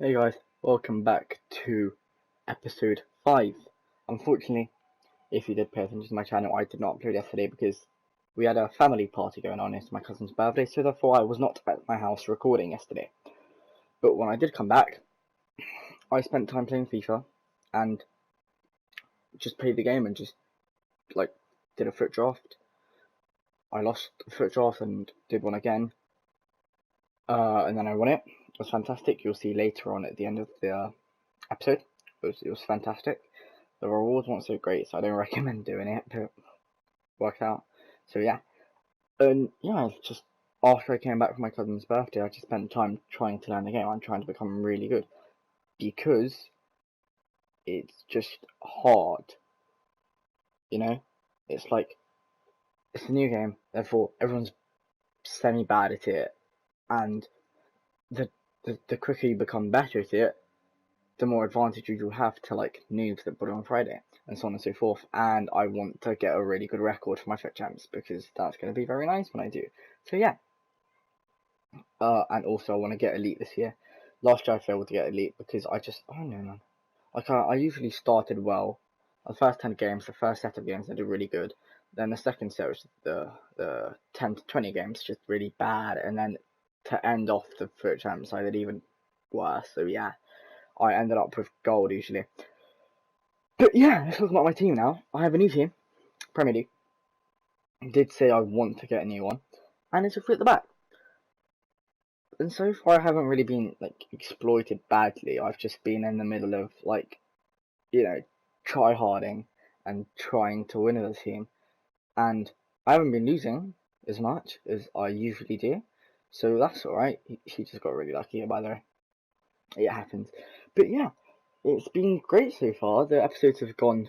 Hey guys, welcome back to episode 5. Unfortunately, if you did pay attention to my channel, I did not upload yesterday because we had a family party going on. It's my cousin's birthday, so therefore I was not at my house recording yesterday. But when I did come back, I spent time playing FIFA and just played the game and just did a FUT draft. I lost the FUT draft and did one again, and then I won it. It was fantastic. You'll see later on at the end of the episode. It was fantastic. The rewards weren't so great, so I don't recommend doing it, but worked out. So yeah. And yeah, just after I came back from my cousin's birthday, I just spent time trying to learn the game. I'm trying to become really good. Because it's just hard. You know? It's it's a new game, therefore everyone's semi bad at it. And the quicker you become better at it, the more advantage you'll have to noobs that put it on Friday, and so on and so forth. And I want to get a really good record for my FUT champs because that's going to be very nice when I do. So yeah. And also I want to get elite this year. Last year I failed to get elite because I don't know, man. I usually started well. The first 10 games, the first set of games, I did really good. Then the second set was the 10 to 20 games, just really bad. And then to end off the FUT champs, I did even worse. So yeah. I ended up with gold usually. But yeah, let's talk about my team now. I have a new team, Premier League. I did say I want to get a new one, and it's a FUT at the back. And so far, I haven't really been exploited badly. I've just been in the middle of try harding and trying to win as a team, and I haven't been losing as much as I usually do. So that's alright. He just got really lucky, by the way. It happens. But yeah, it's been great so far. The episodes have gone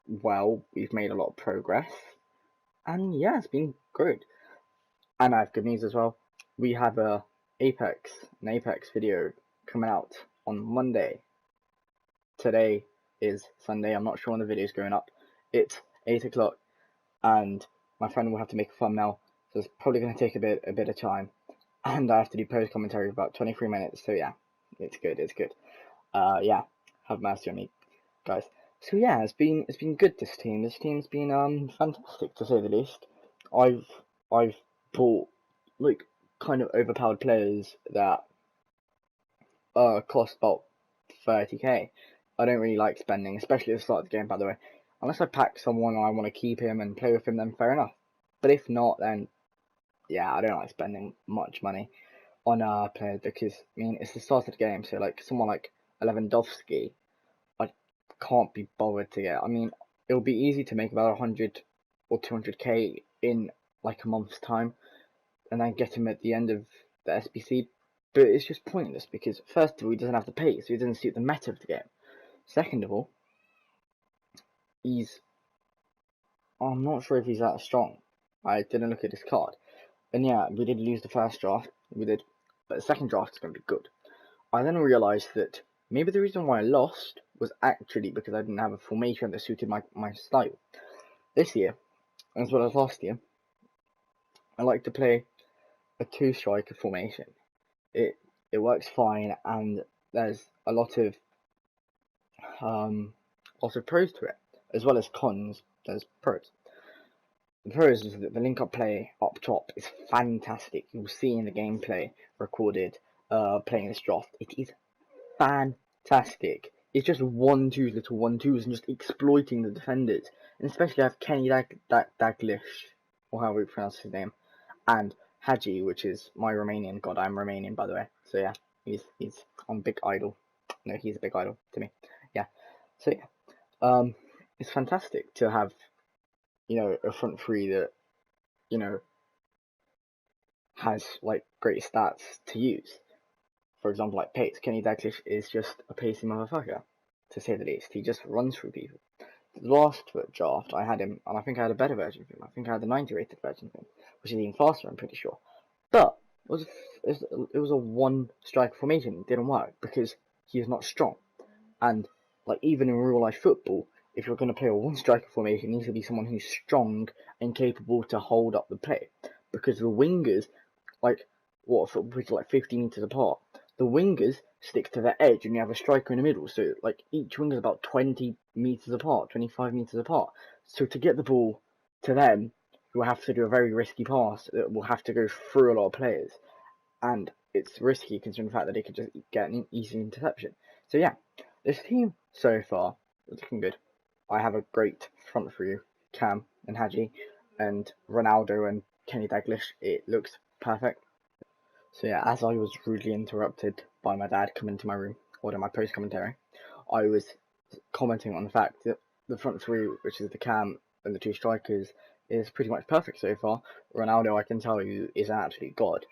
well. We've made a lot of progress. And yeah, it's been good. And I have good news as well. We have an Apex video coming out on Monday. Today is Sunday. I'm not sure when the video is going up. It's 8 o'clock. And my friend will have to make a thumbnail. So it's probably going to take a bit of time. And I have to do post commentary for about 23 minutes. So yeah. It's good. Yeah, have mercy on me, guys. So yeah, it's been good. This team's been fantastic to say the least. I've bought kind of overpowered players that cost about 30k. I don't really like spending, especially at the start of the game, by the way. Unless I pack someone and I want to keep him and play with him, then fair enough. But if not, then yeah, I don't like spending much money on players because it's the start of the game, so someone like Lewandowski, I can't be bothered to get. It'll be easy to make about 100 or 200k in a month's time, and then get him at the end of the SBC. But it's just pointless because first of all, he doesn't have the pace, so he doesn't suit the meta of the game. Second of all, I'm not sure if he's that strong. I didn't look at his card. And yeah, we did lose the first draft. We did. But the second draft is going to be good. I then realised that maybe the reason why I lost was actually because I didn't have a formation that suited my style. This year, as well as last year, I like to play a 2-striker formation. It works fine, and there's a lot of pros to it, as well as cons. There's pros. The pros is that the link-up play up top is fantastic. You'll see in the gameplay recorded playing this draft. It is fantastic. It's just 1-2s, little 1-2s, and just exploiting the defenders. And especially I have Kenny Daglish, or however you pronounce his name, and Hadji, which is my Romanian god. I'm Romanian, by the way. So yeah, he's a big idol. No, he's a big idol to me. Yeah. So yeah, it's fantastic to have a front three that has great stats to use. For example, pace. Kenny Daglish is just a pacey motherfucker, to say the least. He just runs through people. The last draft, I had him, and I think I had a better version of him. I think I had the 90 rated version of him, which is even faster, I'm pretty sure. But it was a 1-striker formation. It didn't work because he is not strong. And even in real life football, if you're going to play a 1-striker formation, it needs to be someone who's strong and capable to hold up the play. Because the wingers, which are 50 meters apart, the wingers stick to the edge and you have a striker in the middle. So like each winger is about 20 meters apart, 25 meters apart. So to get the ball to them, you'll have to do a very risky pass that will have to go through a lot of players. And it's risky considering the fact that they could just get an easy interception. So yeah, this team so far is looking good. I have a great front three, Cam and Hadji, and Ronaldo and Kenny Dalglish. It looks perfect. So yeah, as I was rudely interrupted by my dad coming into my room, ordering my post commentary, I was commenting on the fact that the front three, which is the Cam and the two strikers, is pretty much perfect so far. Ronaldo, I can tell you, is an absolute god.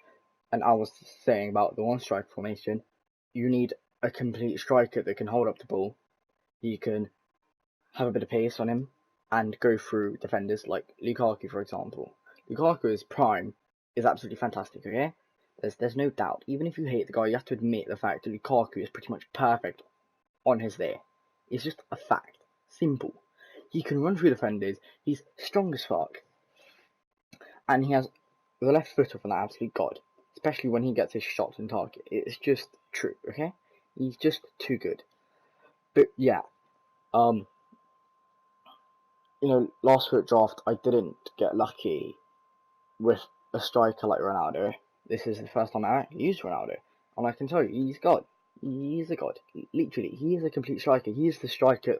And I was saying about the one striker formation, you need a complete striker that can hold up the ball. You can have a bit of pace on him and go through defenders like Lukaku, for example. Lukaku's prime is absolutely fantastic, okay? There's no doubt. Even if you hate the guy, you have to admit the fact that Lukaku is pretty much perfect on his day. It's just a fact. Simple. He can run through defenders. He's strong as fuck. And he has the left foot of an absolute god. Especially when he gets his shots on target. It's just true, okay? He's just too good. But yeah, last FUT draft I didn't get lucky with a striker like Ronaldo. This is the first time I actually used Ronaldo, and I can tell you, he's god. He's a god. Literally, he is a complete striker. He is the striker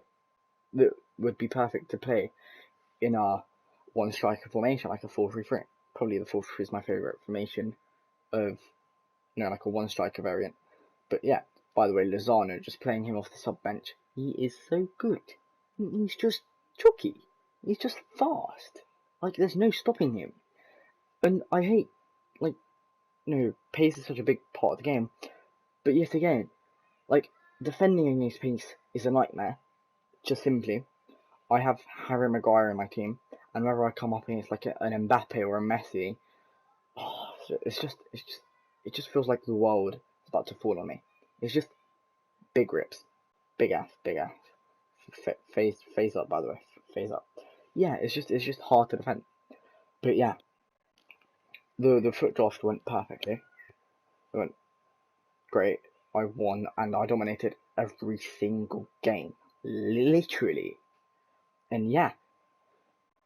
that would be perfect to play in a one striker formation, like a 4-3-3. Probably the 4-3 is my favourite formation of, like a one striker variant. But yeah, by the way, Lozano, just playing him off the sub bench, he is so good. He's just chucky. He's just fast. Like, there's no stopping him. And I hate, pace is such a big part of the game. But yet again, defending against pace is a nightmare. Just simply, I have Harry Maguire in my team, and whenever I come up against an Mbappe or a Messi, it just feels like the world is about to fall on me. It's just big rips, big ass. Phase up, by the way, phase up. Yeah, it's just hard to defend. But yeah, the FUT draft went perfectly. It went great. I won and I dominated every single game, literally. And yeah,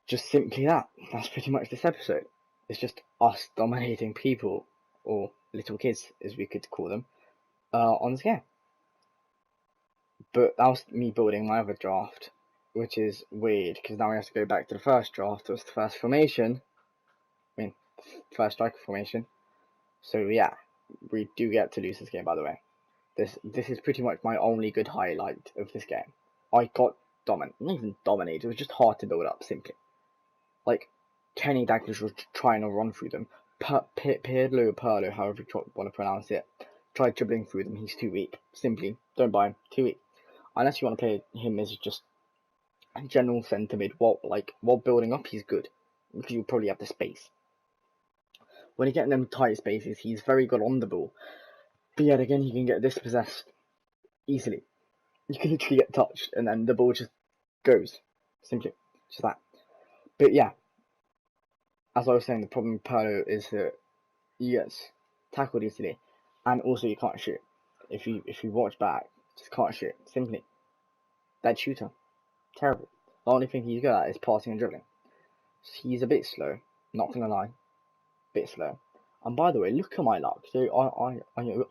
just simply that. That's pretty much this episode. It's just us dominating people, or little kids, as we could call them, on this game. But that was me building my other draft, which is weird, because now we have to go back to the first draft. It was the first formation. First striker formation. So yeah, we do get to lose this game, by the way. This is pretty much my only good highlight of this game. I got not even dominated, it was just hard to build up, simply. Kenny Dalglish was trying to run through them. Pirlo, however you want to pronounce it, tried dribbling through them. He's too weak. Simply, don't buy him. Too weak. Unless you want to play him as just a general centre mid, while building up, he's good, because you'll probably have the space. When you get in them tight spaces, he's very good on the ball. But yet again, he can get dispossessed easily. You can literally get touched, and then the ball just goes. Simply. Just that. But yeah, as I was saying, the problem with Pirlo is that he gets tackled easily, and also you can't shoot. If you watch back, just can't shoot. Simply. Bad shooter. Terrible. The only thing he's good at is passing and dribbling. He's a bit slow, not gonna lie. Bit slow. And by the way, look at my luck. So I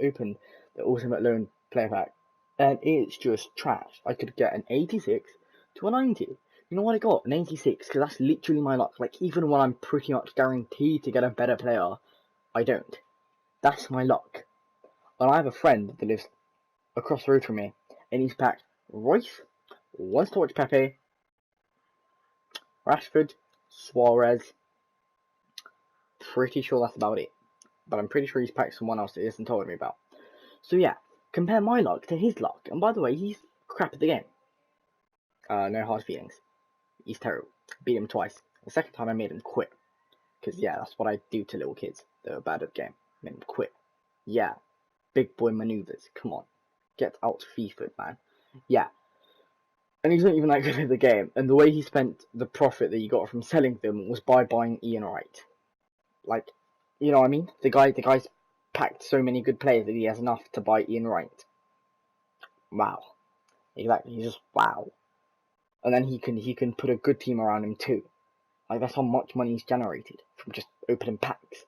opened the Ultimate Loan Player Pack, and it's just trash. I could get an 86 to a 90. You know what I got? An 86, because that's literally my luck. Even when I'm pretty much guaranteed to get a better player, I don't. That's my luck. And I have a friend that lives across the road from me, and he's packed Royce, wants to watch Pepe, Rashford, Suarez. Pretty sure that's about it. But I'm pretty sure he's packed someone else that he hasn't told me about. So yeah, compare my luck to his luck. And by the way, he's crap at the game. No hard feelings. He's terrible. Beat him twice. The second time I made him quit. Because yeah, that's what I do to little kids that are bad at the game. Made him quit. Yeah. Big boy maneuvers. Come on. Get out Fifa, man. Yeah. And he's not even that good at the game. And the way he spent the profit that he got from selling them was by buying Ian Wright. You know what I mean? The guy's packed so many good players that he has enough to buy Ian Wright. Wow. Exactly, he's just wow. And then he can put a good team around him too. Like, that's how much money he's generated from just opening packs.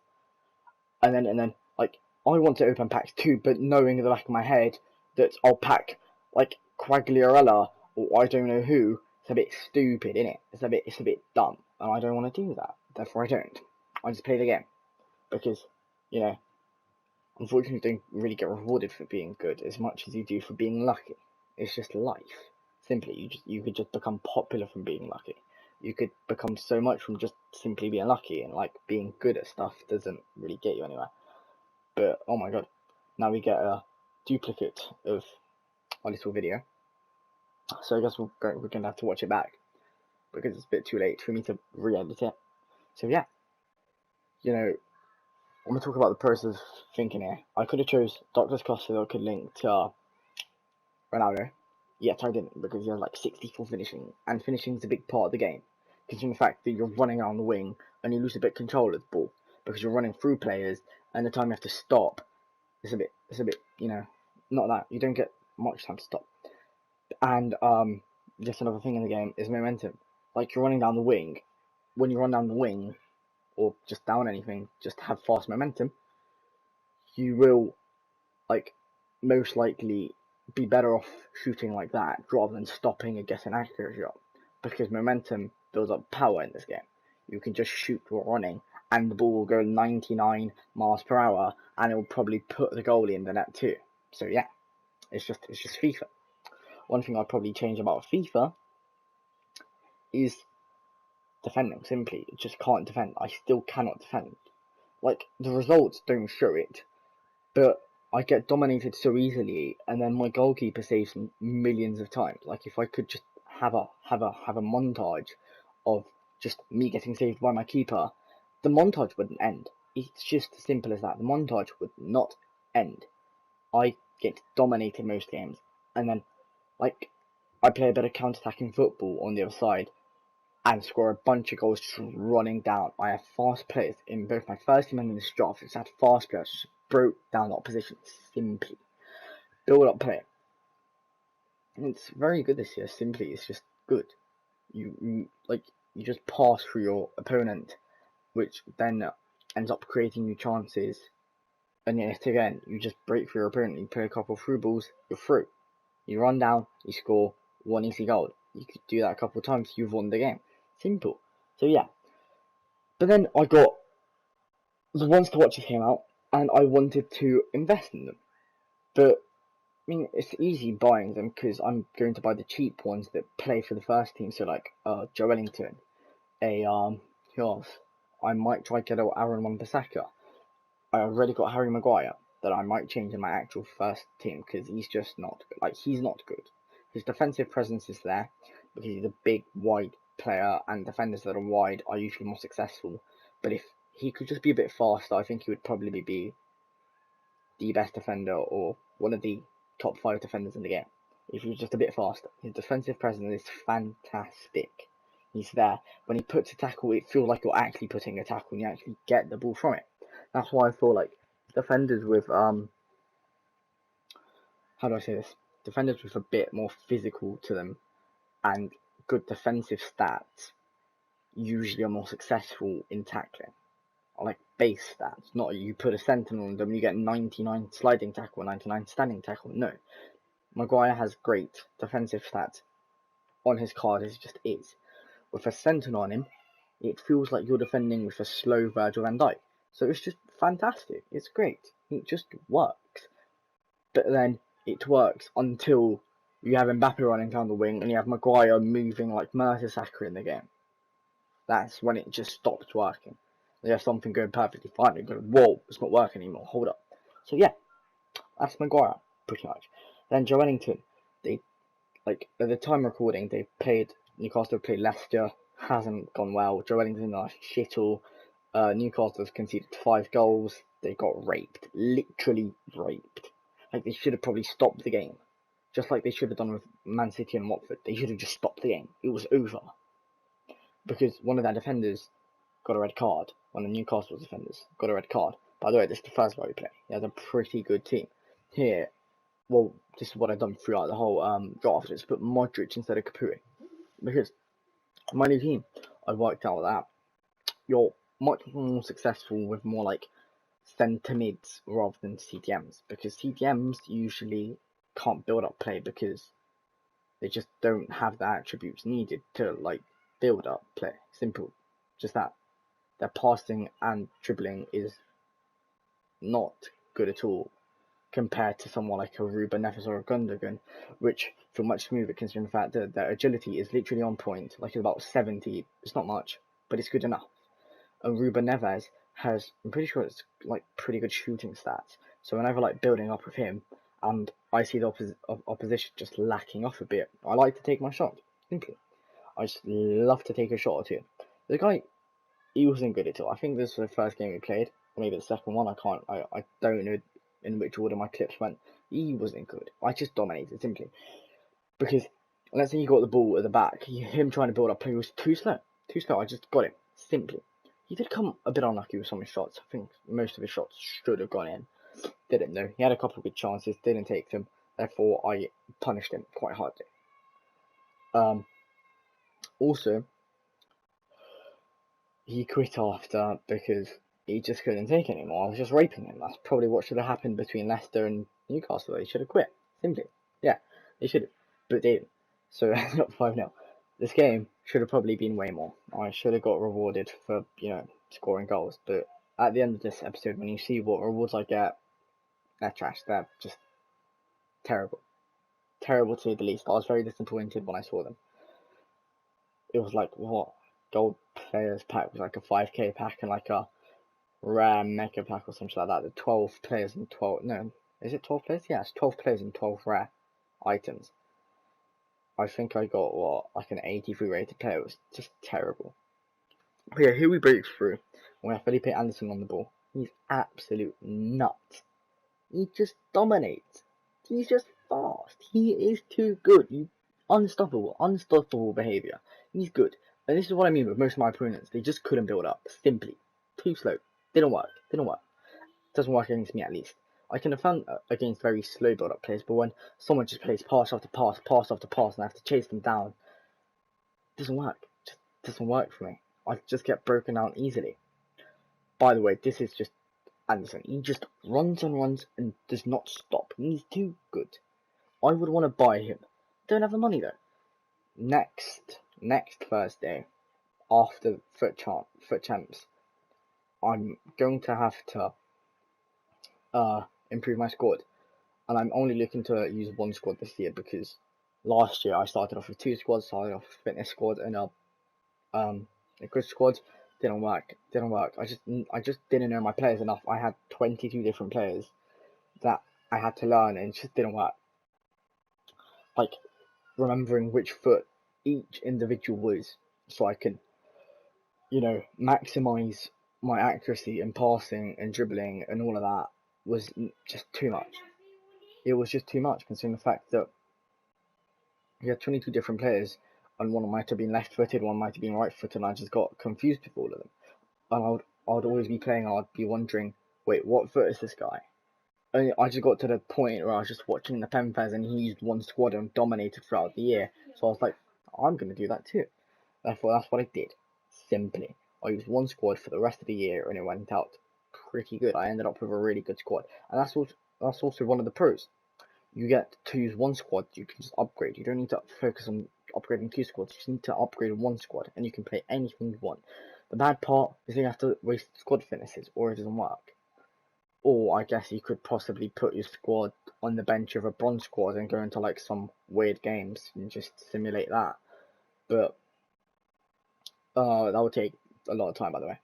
And then like, I want to open packs too, but knowing in the back of my head that I'll pack like Quagliarella or I don't know who, it's a bit stupid, innit? It's a bit dumb, and I don't want to do that. Therefore, I don't. I just play the game because, you know, unfortunately, you don't really get rewarded for being good as much as you do for being lucky. It's just life. Simply, you could just become popular from being lucky. You could become so much from just simply being lucky, and like being good at stuff doesn't really get you anywhere. But oh my god, now we get a duplicate of our little video. So I guess we're gonna have to watch it back because it's a bit too late for me to re-edit it. So yeah, you know, I'm gonna talk about the process of thinking here. I could have chose Doctor's Costa that could link to Ronaldo. Yet I didn't, because he has like 64 finishing, and finishing is a big part of the game. Considering the fact that you're running around the wing and you lose a bit of control of the ball because you're running through players, and the time you have to stop, it's a bit, you know, not that you don't get much time to stop. And just another thing in the game is momentum. Like, you're running down the wing. When you run down the wing, or just down anything, just have fast momentum, you will, like, most likely be better off shooting like that rather than stopping and getting an accurate shot, because momentum builds up power in this game. You can just shoot while running and the ball will go 99 miles per hour and it will probably put the goalie in the net too. So yeah, it's just FIFA. One thing I'd probably change about FIFA is defending. Simply, it just can't defend. I still cannot defend. Like, the results don't show it, but I get dominated so easily, and then my goalkeeper saves millions of times. Like, if I could just have a montage of just me getting saved by my keeper, the montage wouldn't end. It's just as simple as that. The montage would not end. I get dominated most games, and then, like, I play a bit of counter-attacking football on the other side and score a bunch of goals just running down. I have fast players in both my first team and in this draft. It's had fast players just broke down the opposition simply. Build up play. And it's very good this year. Simply, it's just good. You just pass through your opponent, which then ends up creating new chances. And yet again, you just break through your opponent. You play a couple of through balls, you're through. You run down, you score one easy goal. You could do that a couple of times, you've won the game. Simple. So yeah. But then I got the Ones to Watch came out, and I wanted to invest in them. But I mean, it's easy buying them because I'm going to buy the cheap ones that play for the first team. So like Joe Wellington, who else? I might try to get Aaron Wan-Bissaka. I already got Harry Maguire that I might change in my actual first team because he's just not good. Like, he's not good. His defensive presence is there because he's a big, wide player, and defenders that are wide are usually more successful. But if he could just be a bit faster, I think he would probably be the best defender or one of the top 5 defenders in the game. If he was just a bit faster. His defensive presence is fantastic. He's there. When he puts a tackle, it feels like you're actually putting a tackle and you actually get the ball from it. That's why I feel like defenders with, how do I say this? Defenders with a bit more physical to them and good defensive stats usually are more successful in tackling. Or like base stats, not you put a sentinel on them and you get 99 sliding tackle, 99 standing tackle. No. Maguire has great defensive stats on his card as it just is. With a sentinel on him, it feels like you're defending with a slow Virgil van Dijk. So it's just fantastic. It's great. It just works. But then it works until you have Mbappe running down the wing and you have Maguire moving like Mertesacker in the game. That's when it just stops working. You have something going perfectly fine. You go, whoa, it's not working anymore. Hold up. So yeah, that's Maguire pretty much. Then Joe Wellington, they like at the time recording, they played Newcastle played Leicester, hasn't gone well. Joe Wellington are shittle. Newcastle's conceded 5 goals. They got raped, literally raped. Like, they should have probably stopped the game, just like they should have done with Man City and Watford. They should have just stopped the game. It was over because one of their defenders got a red card. One of Newcastle's defenders got a red card By the way, this is the first guy we play. He has a pretty good team. Here, well, this is what I've done throughout the whole draft, is put Modric instead of Caputo. Because my new team, I worked out that you're much more successful with more like centre mids rather than CDMs, because CDMs usually can't build up play because they just don't have the attributes needed to like build up play. Simple, just that. Their passing and dribbling is not good at all compared to someone like a Ruben Neves or a Gundogan, which feel much smoother considering the fact that their agility is literally on point, like it's about 70. It's not much, but it's good enough. And Ruben Neves has, I'm pretty sure it's like pretty good shooting stats. So whenever like building up with him, and I see the opposition just lacking off a bit, I like to take my shot. Simply, I just love to take a shot or two. The guy, he wasn't good at all. I think this was the first game we played, or maybe the second one. I don't know in which order my clips went. He wasn't good. I just dominated simply because let's say he got the ball at the back, him trying to build up play was too slow. Too slow. I just got him simply. He did come a bit unlucky with some of his shots. I think most of his shots should have gone in. Didn't though. He had a couple of good chances, didn't take them. Therefore, I punished him quite hardly. Also, he quit after because he just couldn't take it anymore. I was just raping him. That's probably what should have happened between Leicester and Newcastle. They should have quit. Simply. Yeah, they should have. But they didn't. So it ended up 5-0. This game should have probably been way more. I should have got rewarded for, scoring goals. But at the end of this episode, when you see what rewards I get, they're trash. They're just terrible. Terrible to say the least. I was very disappointed when I saw them. It was like, what? Gold players pack was like a 5k pack and like a rare mega pack or something like that. The 12 players and 12, no, is it 12 players? Yeah, it's 12 players and 12 rare items. I think I got, like an 83 rated player. It was just terrible. But yeah, here we break through. We have Felipe Anderson on the ball. He's absolute nuts. He just dominates. He's just fast. He is too good. Unstoppable behaviour. He's good. And this is what I mean with most of my opponents. They just couldn't build up. Simply. Too slow. Didn't work. Doesn't work against me at least. I can defend against very slow build up players, but when someone just plays pass after pass, and I have to chase them down, it doesn't work. It just doesn't work for me. I just get broken down easily. By the way, this is just Anderson. He just runs and does not stop. He's too good. I would want to buy him. Don't have the money though. Next Thursday, after FUT Champs, I'm going to have to improve my squad, and I'm only looking to use one squad this year because last year I started off with 2 squads. Started off with fitness squad and a good squad. Didn't work. I just didn't know my players enough. I had 22 different players that I had to learn, and it just didn't work. Like remembering which foot each individual was, so I can, maximize my accuracy and passing and dribbling and all of that was just too much. It was just too much considering the fact that you had 22 different players and one might have been left-footed, one might have been right-footed, and I just got confused with all of them. And I would always be playing and I'd be wondering, wait, what foot is this guy? And I just got to the point where I was just watching the Pempers and he used one squad and dominated throughout the year. So I was like, I'm going to do that too. Therefore, that's what I did. Simply. I used one squad for the rest of the year and it went out pretty good. I ended up with a really good squad. And that's also one of the pros. You get to use one squad, you can just upgrade. You don't need to focus on upgrading 2 squads. You just need to upgrade one squad and you can play anything you want. The bad part is you have to waste squad finishes or it doesn't work. Or I guess you could possibly put your squad on the bench of a bronze squad and go into like some weird games and just simulate that. But that would take a lot of time, by the way.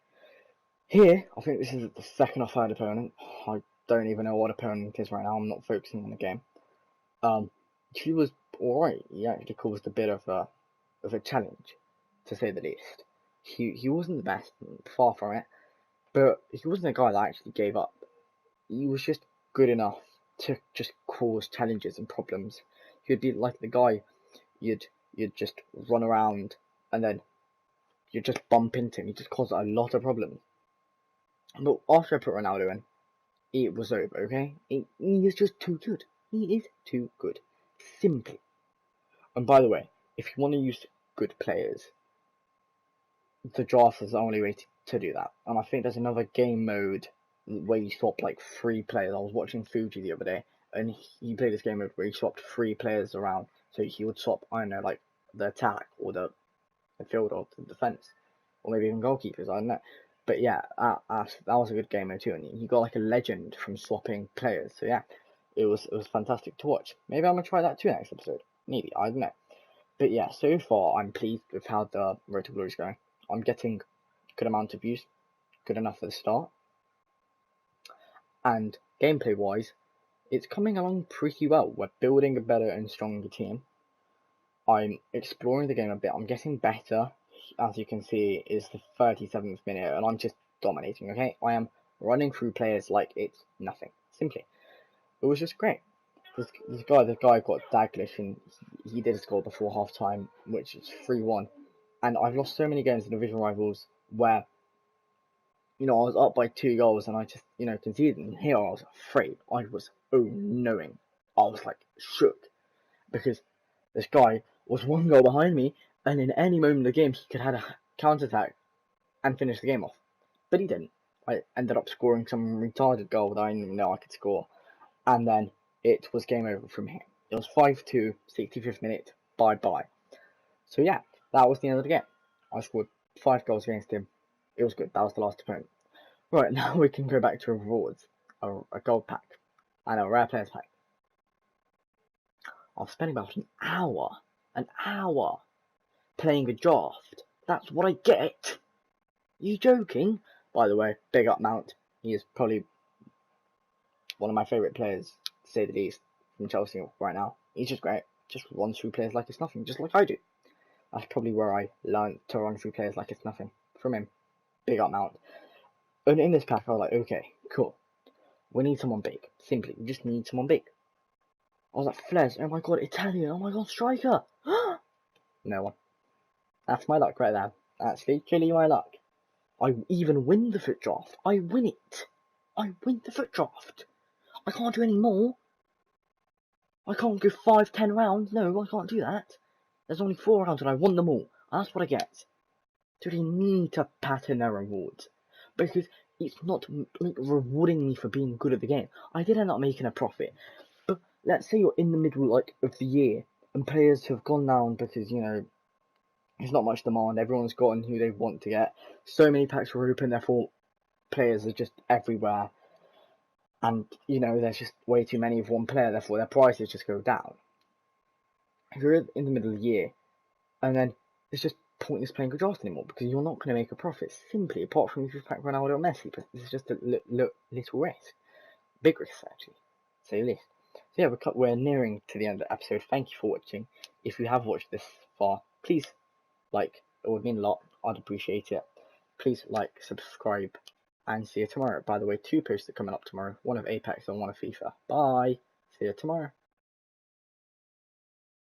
Here, I think this is the second or third opponent. I don't even know what opponent it is right now. I'm not focusing on the game. He was alright. He actually caused a bit of a challenge, to say the least. He wasn't the best, far from it, but he wasn't a guy that actually gave up. He was just good enough to just cause challenges and problems. He'd be like the guy you'd just run around and then you'd just bump into him. He just caused a lot of problems. But after I put Ronaldo in, it was over, okay? He is just too good. He is too good. Simply. And by the way, if you want to use good players, the draft is the only way to do that. And I think there's another game mode where you swap like 3 players. I was watching Fuji the other day, and he played this game mode where he swapped 3 players around. So he would swap, I don't know, like the attack or the field or the defense, or maybe even goalkeepers. I don't know. But yeah, that was a good game mode too, and you got like a legend from swapping players. So yeah, it was fantastic to watch. Maybe I'm gonna try that too next episode. Maybe, I don't know. But yeah, so far I'm pleased with how the Road to Glory is going. I'm getting good amount of views, good enough for the start. And gameplay wise, it's coming along pretty well. We're building a better and stronger team. I'm exploring the game a bit. I'm getting better. As you can see, it's the 37th minute, and I'm just dominating, okay? I am running through players like it's nothing. Simply. It was just great. The guy got Daglish, and he did score before half time, which is 3-1. And I've lost so many games in division rivals where, I was up by 2 goals and I just, conceded. And here I was afraid. I was knowing. I was like shook because this guy was 1 goal behind me, and in any moment of the game he could have a counter attack and finish the game off. But he didn't. I ended up scoring some retarded goal that I didn't even know I could score. And then it was game over from here. It was 5-2, 65th minute, bye-bye. So yeah, that was the end of the game. I scored 5 goals against him. It was good. That was the last opponent. Right, now we can go back to rewards. A gold pack and a rare players pack. I've spent about an hour playing a draft. That's what I get. You joking? By the way, big up Mount. He is probably one of my favourite players, to say the least, from Chelsea right now. He's just great. Just runs through players like it's nothing, just like I do. That's probably where I learned to run through players like it's nothing. From him. Big up Mount. And in this pack, I was like, okay, cool. We need someone big. Simply, we just need someone big. I was like, Flares, oh my god, Italian, oh my god, striker. No one. That's my luck right there. That's literally my luck. I even win the FUT draft. I win it. I win the FUT draft. I can't do any more. I can't go 5-10 rounds. No, I can't do that. There's only 4 rounds and I won them all. And that's what I get. Do they need to pattern their rewards? Because it's not like rewarding me for being good at the game. I did end up making a profit. But let's say you're in the middle of the year and players have gone down because, there's not much demand. Everyone's gotten who they want to get. So many packs were open, therefore players are just everywhere. And, there's just way too many of one player, therefore their prices just go down. If you're in the middle of the year, and then it's just pointless playing good draft anymore, because you're not going to make a profit, simply, apart from if you pack Ronaldo or Messi, but this is just a little risk. Big risk, actually, to say the least. So yeah, we're nearing to the end of the episode. Thank you for watching. If you have watched this far, please like, it would mean a lot. I'd appreciate it. Please like, subscribe, and see you tomorrow. By the way, 2 posts are coming up tomorrow. One of Apex and one of FIFA. Bye. See you tomorrow.